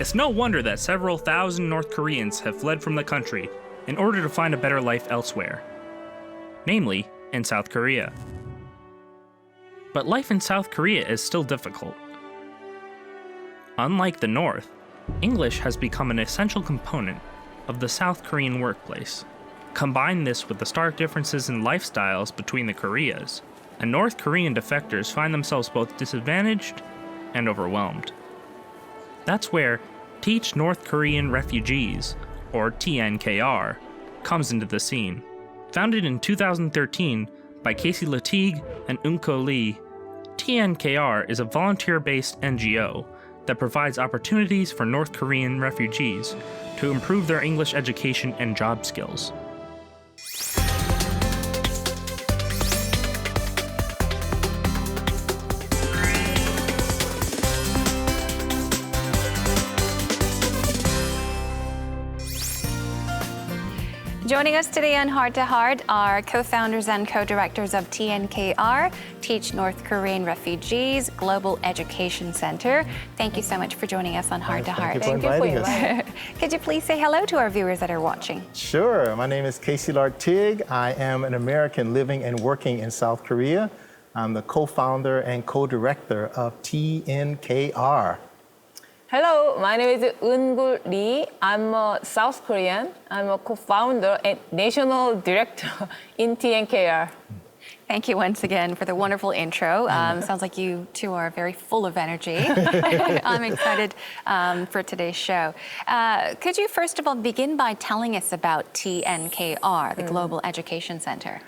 It's no wonder that several thousand North Koreans have fled from the country in order to find a better life elsewhere, namely in South Korea. But life in South Korea is still difficult. Unlike the North, English has become an essential component of the South Korean workplace. Combine this with the stark differences in lifestyles between the Koreas, and North Korean defectors find themselves both disadvantaged and overwhelmed. That's where Teach North Korean Refugees, or TNKR, comes into the scene. Founded in 2013 by Lartigue and Eun-koo, TNKR is a volunteer-based NGO that provides opportunities for North Korean refugees to improve their English education and job skills. Joining us today on Heart to Heart are co-founders and co-directors of TNKR, Teach North Korean Refugees Global Education Center. Thank you so much for joining us on Heart to Heart. Thank you for inviting us. Could you please say hello to our viewers that are watching? Sure. My name is Lartigue. I am an American living and working in South Korea. I'm the co-founder and co-director of TNKR. Hello, my name is Eun-koo Lee. I'm a South Korean. I'm a co-founder and national director in TNKR. Thank you once again for the wonderful intro. Sounds like you two are very full of energy. I'm excited for today's show. Could you first of all begin by telling us about TNKR, the Global Education Center?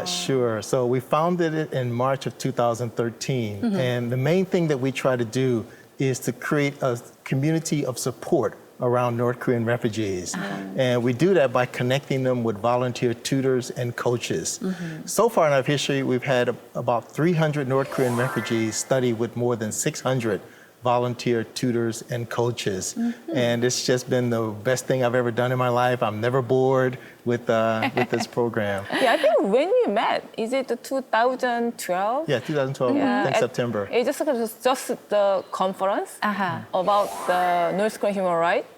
Sure. So we founded it in March of 2013. And the main thing that we try to do is to create a community of support around North Korean refugees. And we do that by connecting them with volunteer tutors and coaches. So far in our history, we've had about 300 North Korean refugees study with more than 600 volunteer tutors and coaches. And it's just been the best thing I've ever done in my life. I'm never bored with this program. Yeah, I think when we met, is it 2012? Yeah, 2012, I think September. It just the conference about the North Korean human rights.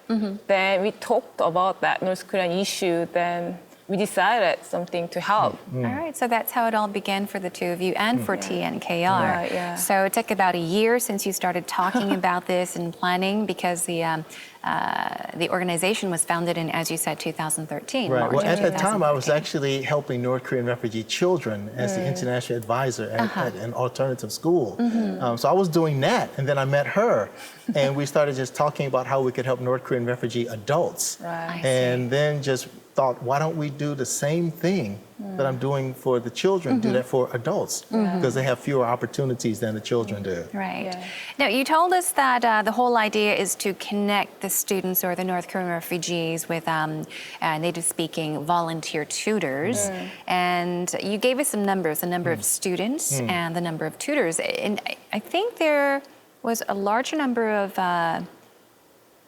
Then we talked about that North Korean issue. Then we decided something to help. All right, so that's how it all began for the two of you and for TNKR. Yeah. So it took about a year since you started talking about this and planning, because the organization was founded in, as you said, 2013. Right. March Well, of at that time, I was 2013. actually helping North Korean refugee children as the international advisor at an alternative school. So I was doing that, and then I met her, and we started just talking about how we could help North Korean refugee adults. Right. And then just thought, why don't we do the same thing that I'm doing for the children, do that for adults, because they have fewer opportunities than the children do. Right. Yeah. Now, you told us that the whole idea is to connect the students or the North Korean refugees with native-speaking volunteer tutors. And you gave us some numbers, the number of students and the number of tutors. And I think there was a larger number of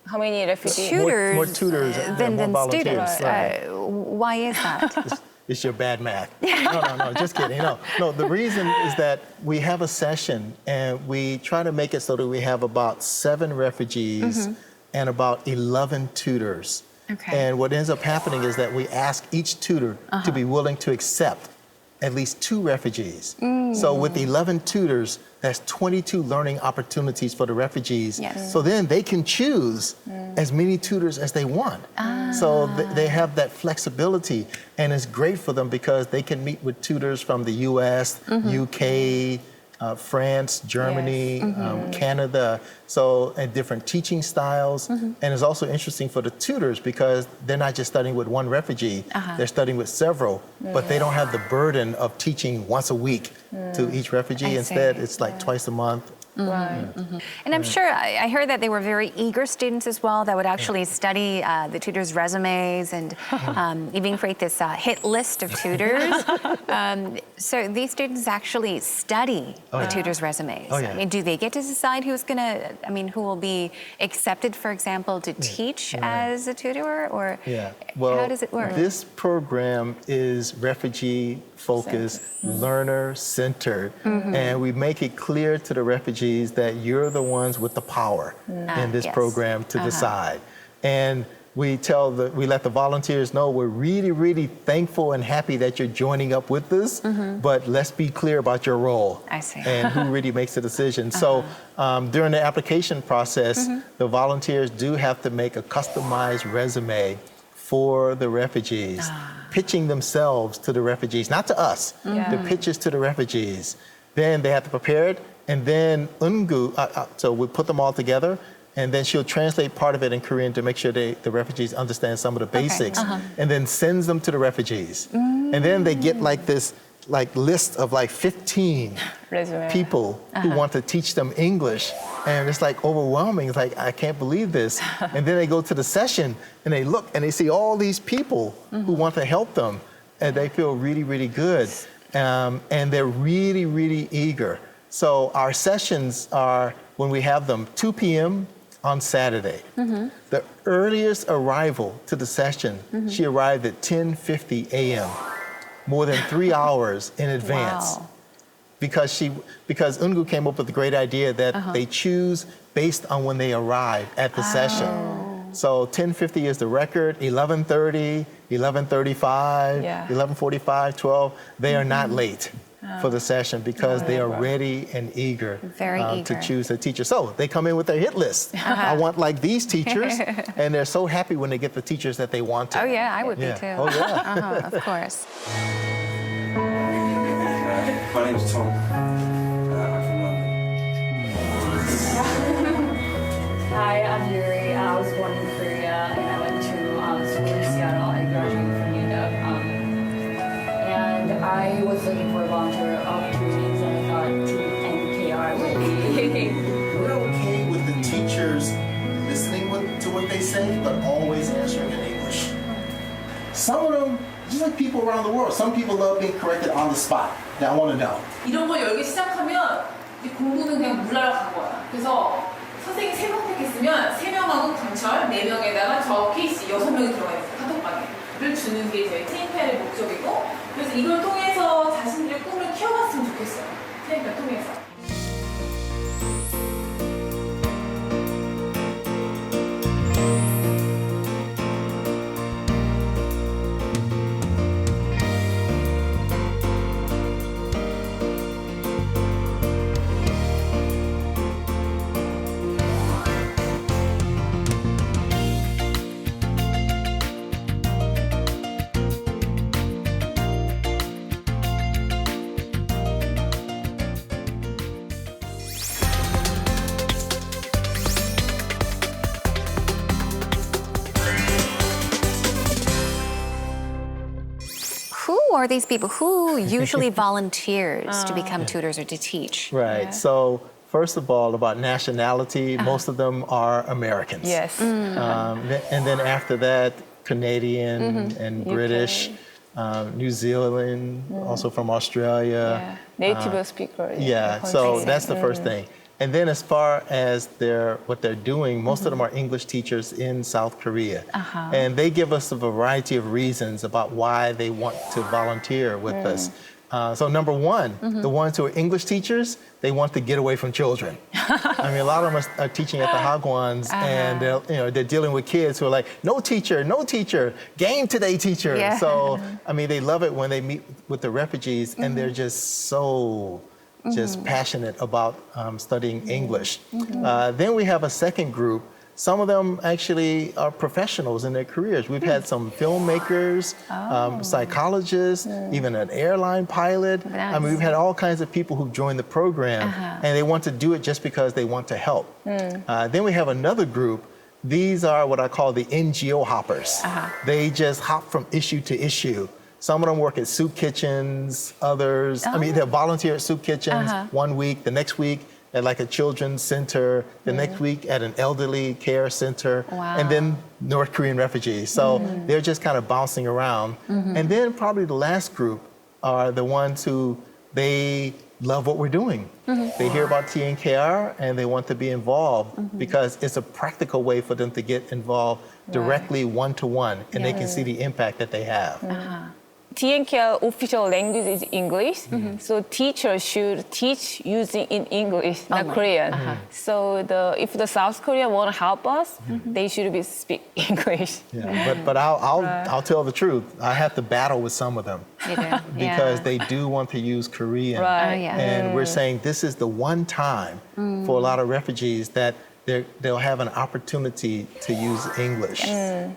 How many refugees? tutors, More tutors than more volunteers. students. Right. Why is that? It's your bad math. No, just kidding. No, the reason is that we have a session and we try to make it so that we have about 7 refugees and about 11 tutors. Okay. And what ends up happening is that we ask each tutor to be willing to accept at least 2 refugees. So with 11 tutors, that's 22 learning opportunities for the refugees. Yes. So then they can choose as many tutors as they want. So they have that flexibility, and it's great for them because they can meet with tutors from the US, UK, France, Germany, Canada, so and different teaching styles. And it's also interesting for the tutors because they're not just studying with one refugee, they're studying with several, but they don't have the burden of teaching once a week to each refugee. I Instead, see. it's like twice a month. Right. And I'm sure, I heard that they were very eager students as well that would actually study the tutors' resumes and even create this hit list of tutors. So these students actually study the tutors' resumes. Oh, yeah. I mean, do they get to decide who will be accepted, for example, to teach as a tutor, or how does it work? This program is refugee-focused, learner-centered, and we make it clear to the refugees refugees that you're the ones with the power in this yes. program to decide. And we let the volunteers know we're really, really thankful and happy that you're joining up with us, but let's be clear about your role. I see. And who really makes the decision. So during the application process, the volunteers do have to make a customized resume for the refugees, pitching themselves to the refugees, not to us, the pitches to the refugees. Then they have to prepare it, and then Eun-koo, so we put them all together, and then she'll translate part of it in Korean to make sure the refugees understand some of the basics, and then sends them to the refugees. And then they get like this list of 15 people who want to teach them English. And it's overwhelming. It's I can't believe this. And then they go to the session and they look and they see all these people who want to help them. And they feel really, really good. And they're really, really eager. So our sessions are, when we have them, 2 p.m. on Saturday. The earliest arrival to the session, she arrived at 10:50 a.m., more than 3 hours in advance. Wow. Because Eun-koo came up with the great idea that they choose based on when they arrive at the session. So 10:50 is the record, 11:30, 11:35, 11:45, 12, they are not late for the session because they are ready and eager, to choose a teacher. So they come in with their hit list. I want these teachers, and they're so happy when they get the teachers that they want to. Oh yeah, I would be too. Oh yeah. Of course. My name's Tom. I'm from London. Hi, I'm Yuri. I was born in Korea and I went to school in Seattle. I graduated from UW. And I was looking for a volunteer opportunities and I thought TNKR would be. We're okay with the teachers listening to what they say, but always answering in English. Some of them, just like people around the world, some people love being corrected on the spot. They want to know. 이런 걸 열기 시작하면 이제 공부는 그냥 물나라 간 거야. 그래서 선생님이 3명 택했으면 3명하고 강철 4명에다가 저 케이스 6명이 들어가 있어요. 카톡방에를 주는 게 저희 TNKR의 목적이고, 그래서 이걸 통해서 자신들의 꿈을 키워갔으면 좋겠어요. TNKR 통해서. Who are these people? Who usually volunteers to become tutors or to teach? Right. So first of all, about nationality, most of them are Americans. Yes. And then after that, Canadian and British, New Zealand, also from Australia. Native speakers. Yeah, so that's the first thing. And then as far as what they're doing, most of them are English teachers in South Korea. And they give us a variety of reasons about why they want to volunteer with us. So number one, the ones who are English teachers, they want to get away from children. I mean, a lot of them are teaching at the hagwons, and they're dealing with kids who are like, no teacher, game today, teacher. Yeah. So, I mean, they love it when they meet with the refugees, and they're just so passionate about studying English. Then we have a second group. Some of them actually are professionals in their careers. We've had some filmmakers, psychologists, even an airline pilot. Nice. I mean, we've had all kinds of people who've joined the program, and they want to do it just because they want to help. Then we have another group. These are what I call the NGO hoppers. They just hop from issue to issue. Some of them work at soup kitchens, others, I mean, they volunteer at soup kitchens 1 week, the next week at like a children's center, the next week at an elderly care center, and then North Korean refugees. So they're just kind of bouncing around. And then probably the last group are the ones who they love what we're doing. They hear about TNKR and they want to be involved because it's a practical way for them to get involved directly one-to-one, and they can see the impact that they have. TNKR official language is English, so teachers should teach using in English, not Korean. So if the South Korea want to help us, they should be speak English. Yeah, but I'll tell the truth. I have to battle with some of them You do. because they do want to use Korean. Right. Oh, yeah. And we're saying this is the one time for a lot of refugees that they'll have an opportunity to use English.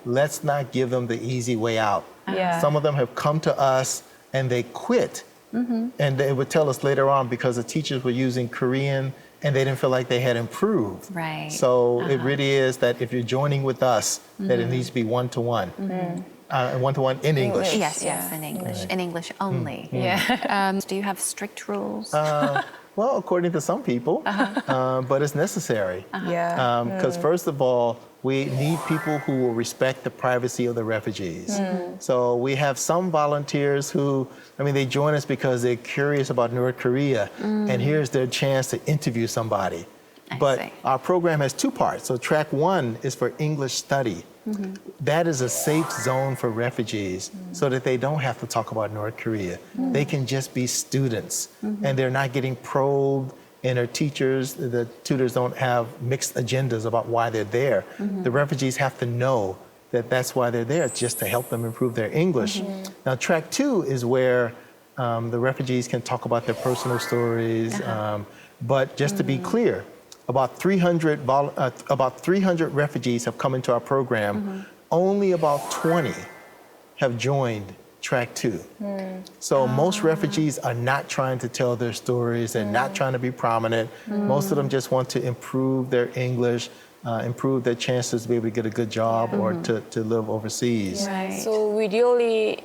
Let's not give them the easy way out. Yeah. Some of them have come to us and they quit. And they would tell us later on because the teachers were using Korean and they didn't feel like they had improved. Right. So it really is that if you're joining with us, that it needs to be one-to-one. One-to-one in English. Yes, in English. In English only. Yeah. Do you have strict rules? Well, according to some people, but it's necessary. Yeah. Because first of all, we need people who will respect the privacy of the refugees. So we have some volunteers who, they join us because they're curious about North Korea, and here's their chance to interview somebody. But see. our program has two parts. So track one is for English study. That is a safe zone for refugees so that they don't have to talk about North Korea. They can just be students, and they're not getting probed, and their teachers, the tutors don't have mixed agendas about why they're there. The refugees have to know that that's why they're there, just to help them improve their English. Now, track two is where the refugees can talk about their personal stories, but just to be clear, about 300 refugees have come into our program. Only about 20 have joined track two. So most refugees are not trying to tell their stories. They're not trying to be prominent. Most of them just want to improve their English, improve their chances to be able to get a good job or to live overseas. Right. So we really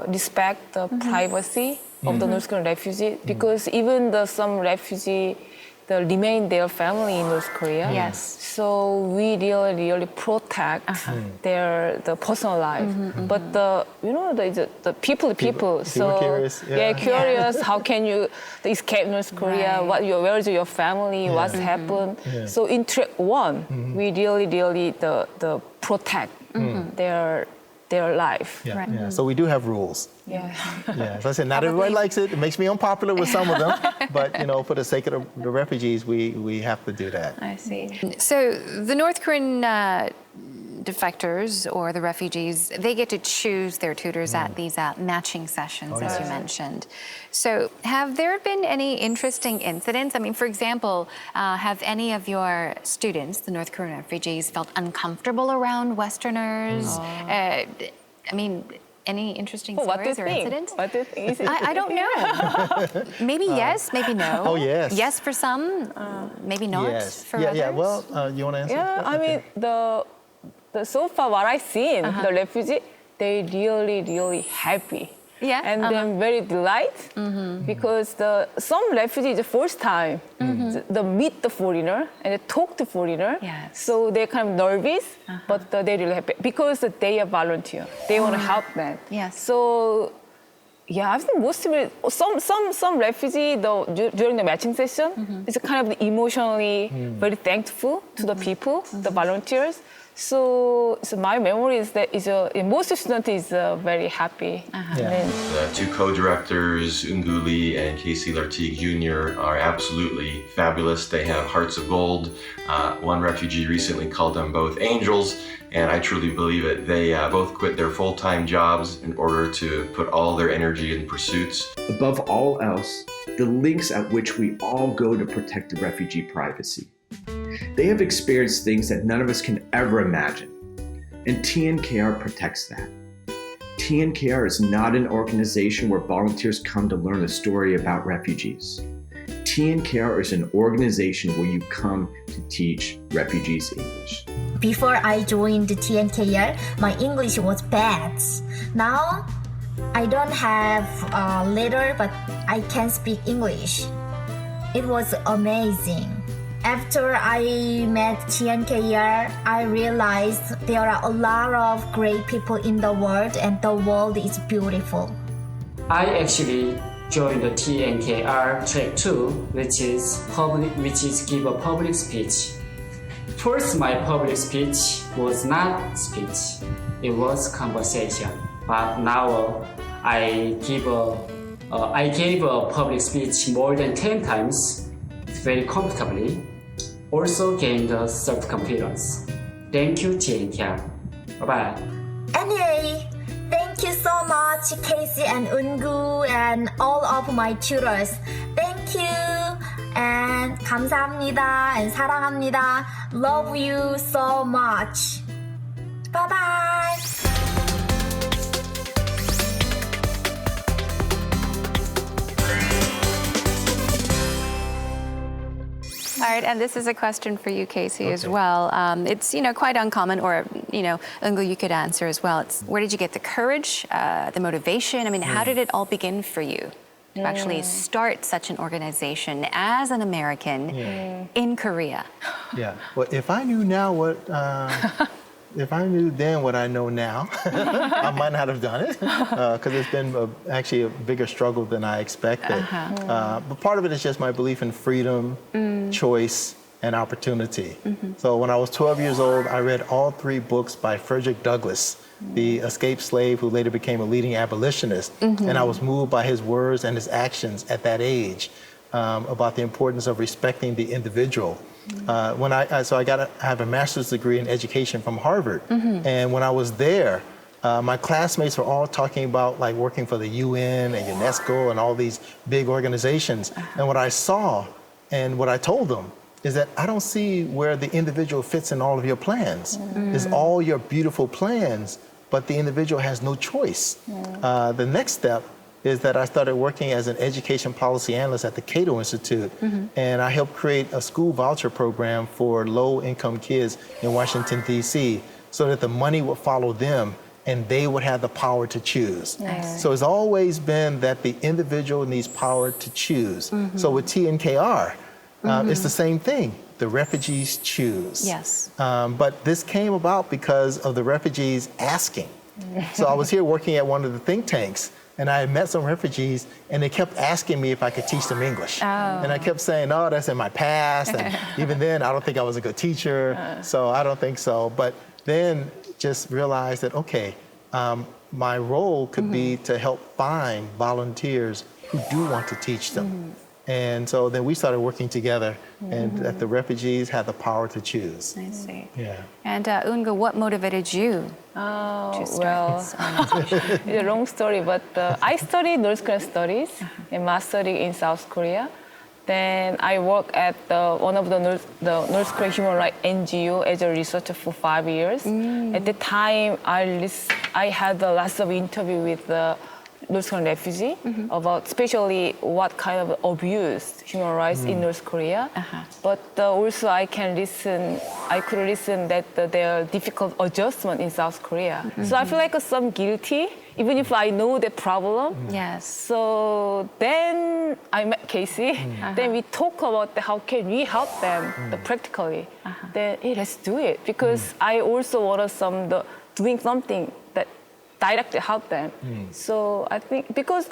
respect the privacy of the North Korean refugee because even some refugee they remain their family in North Korea. Yes. So we really protect the personal life. But the people. So curious, curious. How can you escape North Korea? Right. Where's your family? What's happened? Yeah. So in track one, we really the protect their life. Yeah, Right. yeah. So we do have rules. Yeah. Yeah, as I said, not everybody likes it. It makes me unpopular with some of them, but for the sake of the refugees, we have to do that. I see. So the North Korean defectors or the refugees, they get to choose their tutors at these matching sessions, as you mentioned. So have there been any interesting incidents? For example, have any of your students, the North Korean refugees, felt uncomfortable around Westerners? Any interesting stories or incidents? What do you think? Is it? I don't know. Maybe yes, maybe no. Oh, yes. Yes for some, maybe not Yes. for Yeah, others. yeah. Well, you want to answer? Yeah, the so far what I seen, the refugee, they really happy. Yeah, And then very delighted because some refugees the first time they meet the foreigner and they talk to foreigner. Yes. So they're kind of nervous, but they're really happy because they are volunteer. They want to help them. Yes. So yeah, I think mostly some refugee during the matching session is kind of emotionally very thankful to the people, the volunteers. So my memory is that most students is very happy. Yeah. The two co-directors, Eun-koo Lee and Casey Lartigue Jr. are absolutely fabulous. They have hearts of gold. One refugee recently called them both angels, and I truly believe it. They both quit their full-time jobs in order to put all their energy in pursuits. Above all else, the links at which we all go to protect the refugee privacy. They have experienced things that none of us can ever imagine, and TNKR protects that. TNKR is not an organization where volunteers come to learn a story about refugees. TNKR is an organization where you come to teach refugees English. Before I joined the TNKR, my English was bad. Now, I don't have a letter, but I can speak English. It was amazing. After I met TNKR, I realized there are a lot of great people in the world and the world is beautiful. I actually joined the TNKR track 2, which is give a public speech. First, my public speech was not speech, it was conversation. But now I gave a public speech more than 10 times very comfortably. Also gained self-confidence. Thank you, TNKR. Bye-bye. Anyway, thank you so much, Casey and Eun-koo and all of my tutors. Thank you and 감사합니다 and 사랑합니다. Love you so much. Bye bye. All right, and this is a question for you, Casey, as well. It's quite uncommon, or Eun-koo, you could answer as well. It's where did you get the courage, the motivation? I mean, how did it all begin for you to actually start such an organization as an American in Korea? Yeah. Well, if I knew now what, if I knew then what I know now, I might not have done it because it's been actually a bigger struggle than I expected. But part of it is just my belief in freedom, choice, and opportunity. So when I was 12 years old, I read all 3 books by Frederick Douglass, the escaped slave who later became a leading abolitionist. And I was moved by his words and his actions at that age about the importance of respecting the individual. So I have a master's degree in education from Harvard. And when I was there, my classmates were all talking about like working for the UN and UNESCO and all these big organizations. And what I saw and what I told them is that I don't see where the individual fits in all of your plans. It's all your beautiful plans, but the individual has no choice. The next step is that I started working as an education policy analyst at the Cato Institute, and I helped create a school voucher program for low-income kids in Washington, D.C., so that the money would follow them and they would have the power to choose. So it's always been that the individual needs power to choose. So with TNKR, it's the same thing. The refugees choose. Yes. But this came about because of the refugees asking. So I was here working at one of the think tanks, and I had met some refugees, and they kept asking me if I could teach them English. And I kept saying, no, that's in my past. And even then, I don't think I was a good teacher, so I don't think so. But then just realized that, okay, my role could be to help find volunteers who do want to teach them. And so then we started working together, and that the refugees had the power to choose. I see. Yeah. And Eun-koo, what motivated you to start this organization? It's a long story, but I studied North Korean studies and master degree in South Korea. Then I worked at one of the North Korean human rights NGO as a researcher for 5 years. At the time, I had lots of interview with the North Korean refugee about especially what kind of abuse human rights in North Korea. But also I could listen that there are difficult adjustment in South Korea. So I feel like some guilty, even if I know the problem. Yes. So then I met Casey. Then we talk about how can we help them practically. Then let's do it, because I also wanted doing something that directly help them. So I think because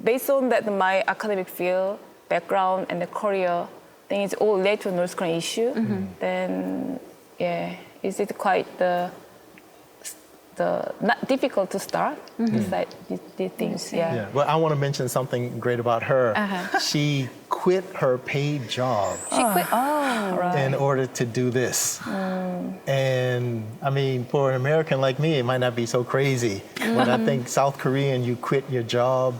based on that my academic field background and the career thing is all led to North Korean issue, then is it quite not difficult to start these things. Yeah. Well, I want to mention something great about her. She quit her paid job in order to do this. And I mean, for an American like me, it might not be so crazy. But I think South Korean, you quit your job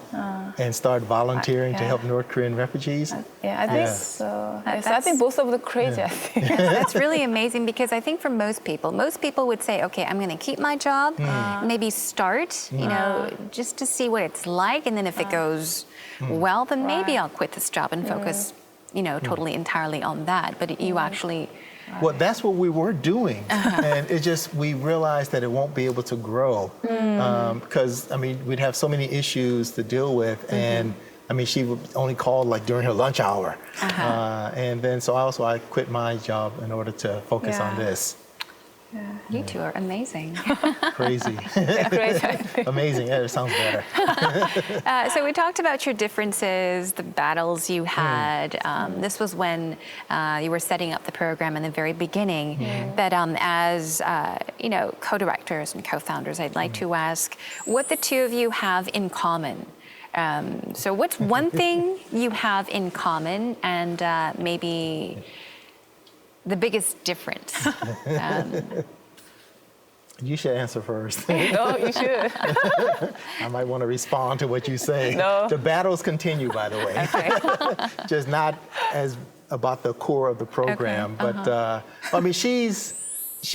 and start volunteering to help North Korean refugees. I think so. I think both of the crazy. I think. That's really amazing, because I think for most people would say, okay, I'm going to keep my job, maybe start, just to see what it's like, and then if it goes well, then maybe I'll quit this job and focus, totally entirely on that. But you actually. Well, that's what we were doing, and we realized that it won't be able to grow because we'd have so many issues to deal with, and she would only call like during her lunch hour, and then so I quit my job in order to focus on this. You two are amazing. Crazy. Crazy. Amazing. Yeah, it sounds better. So we talked about your differences, the battles you had. This was when you were setting up the program in the very beginning. But as co-directors and co-founders, I'd like to ask what the two of you have in common. So what's one thing you have in common, and maybe the biggest difference? You should answer first. No, you should. I might want to respond to what you say. No. The battles continue, by the way. Okay. Just not as about the core of the program, but I mean, she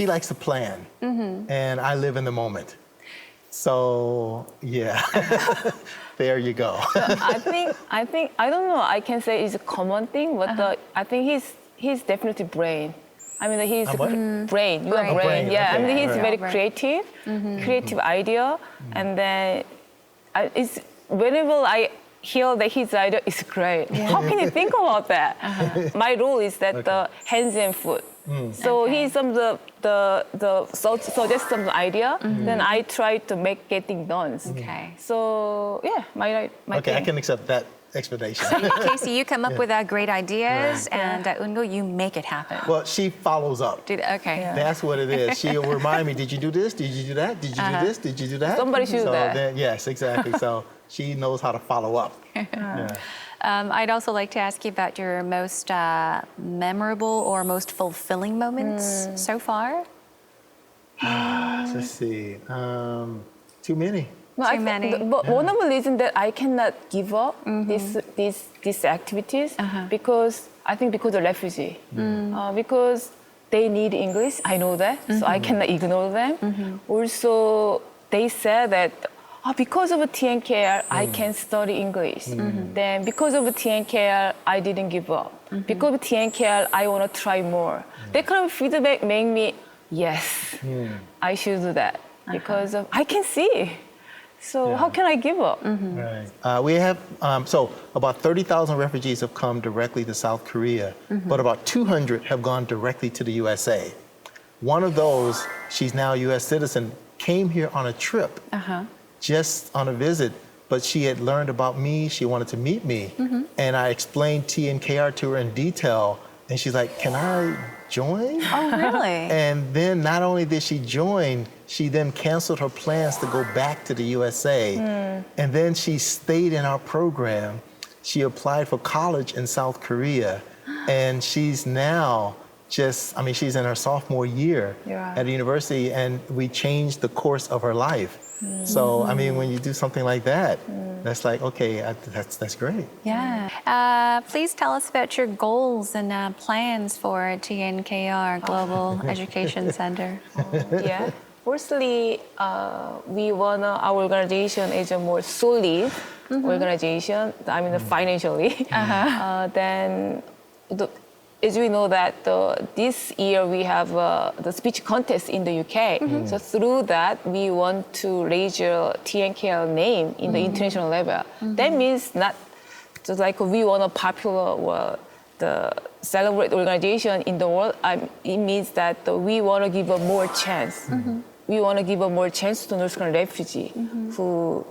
likes to plan, and I live in the moment. So yeah, there you go. I think I don't know. I can say it's a common thing, but I think he's definitely brain. I mean, he's brain. You are brain. Yeah, Okay. I mean, he's Right. very creative idea, and then it's whenever I hear that his idea is great. How can you think about that? My rule is that the hands and foot. So he suggests some idea, then I try to make getting done. Okay. So yeah, my Okay, I thing. can accept that explanation. Casey, you come up with great ideas, and Eun-koo, you make it happen. Well, she follows up. Okay. That's what it is. She'll remind me, did you do this? Did you do that? Did you do this? Did you do that? Somebody should do that. Then, yes, exactly. So she knows how to follow up. Yeah. I'd also like to ask you about your most memorable or most fulfilling moments so far. Let's see. Too many. No, Too many. But one of the reasons that I cannot give up these activities because I think because of refugee, because they need English. I know that, so I cannot ignore them. Also, they said that because of TNKR, I can study English. Then because of TNKR, I didn't give up. Because of TNKR, I want to try more. That kind of feedback made me, yes, I should do that because I can see. So how can I give up? Right. We have, so about 30,000 refugees have come directly to South Korea, but about 200 have gone directly to the USA. One of those, she's now a US citizen, came here on a trip, just on a visit, but she had learned about me, she wanted to meet me, and I explained TNKR to her in detail, and she's like, can I join? Oh, really? And then not only did she join, she then canceled her plans to go back to the USA. And then she stayed in our program. She applied for college in South Korea. And she's now she's in her sophomore year at a university, and we changed the course of her life. So, I mean, when you do something like that, that's like, okay, that's great. Yeah. Please tell us about your goals and plans for TNKR Global Education Center. Yeah. Firstly, we want our organization is a more solid organization. I mean, financially. Then, as we know that this year we have the speech contest in the UK. So through that, we want to raise your TNKR name in the international level. That means not just like we want a popular the celebrate organization in the world. It means that we want to give a more chance. We want to give a more chance to North Korean refugees who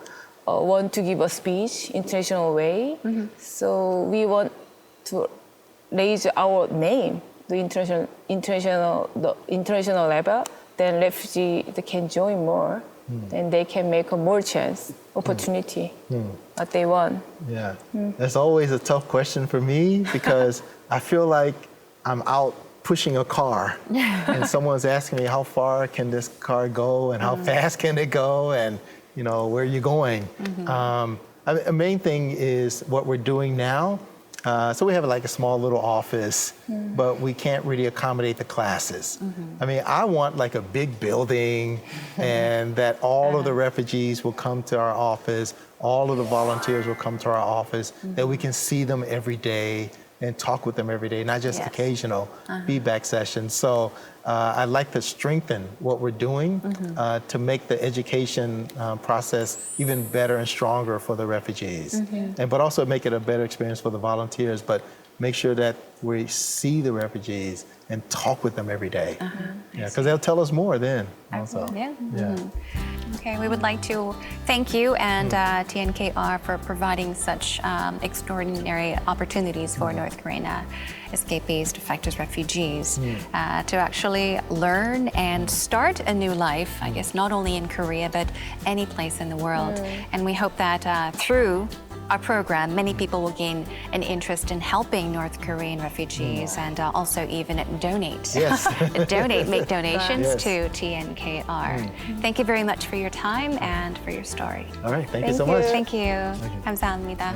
want to give a speech international way. So we want to raise our name, the international level. Then refugees they can join more, and they can make a more chance, opportunity, what they want. Yeah, that's always a tough question for me because I feel like I'm out pushing a car and someone's asking me how far can this car go and how fast can it go and where are you going. The main thing is what we're doing now. So we have like a small little office, but we can't really accommodate the classes. I mean, I want like a big building and that all of the refugees will come to our office, all of the volunteers will come to our office, that we can see them every day and talk with them every day, not just occasional feedback sessions. So I'd like to strengthen what we're doing to make the education process even better and stronger for the refugees, but also make it a better experience for the volunteers. But make sure that we see the refugees and talk with them every day. Yeah, because they'll tell us more then. Also. Yeah. Yeah. Okay, we would like to thank you and TNKR for providing such extraordinary opportunities for North Korean escapees, defectors, refugees to actually learn and start a new life, I guess, not only in Korea, but any place in the world. And we hope that through our program, many people will gain an interest in helping North Korean refugees and also even donate. Yes. Make donations Yes. to TNKR. Thank you very much for your time and for your story. All right, thank you so much. Thank you. 감사합니다.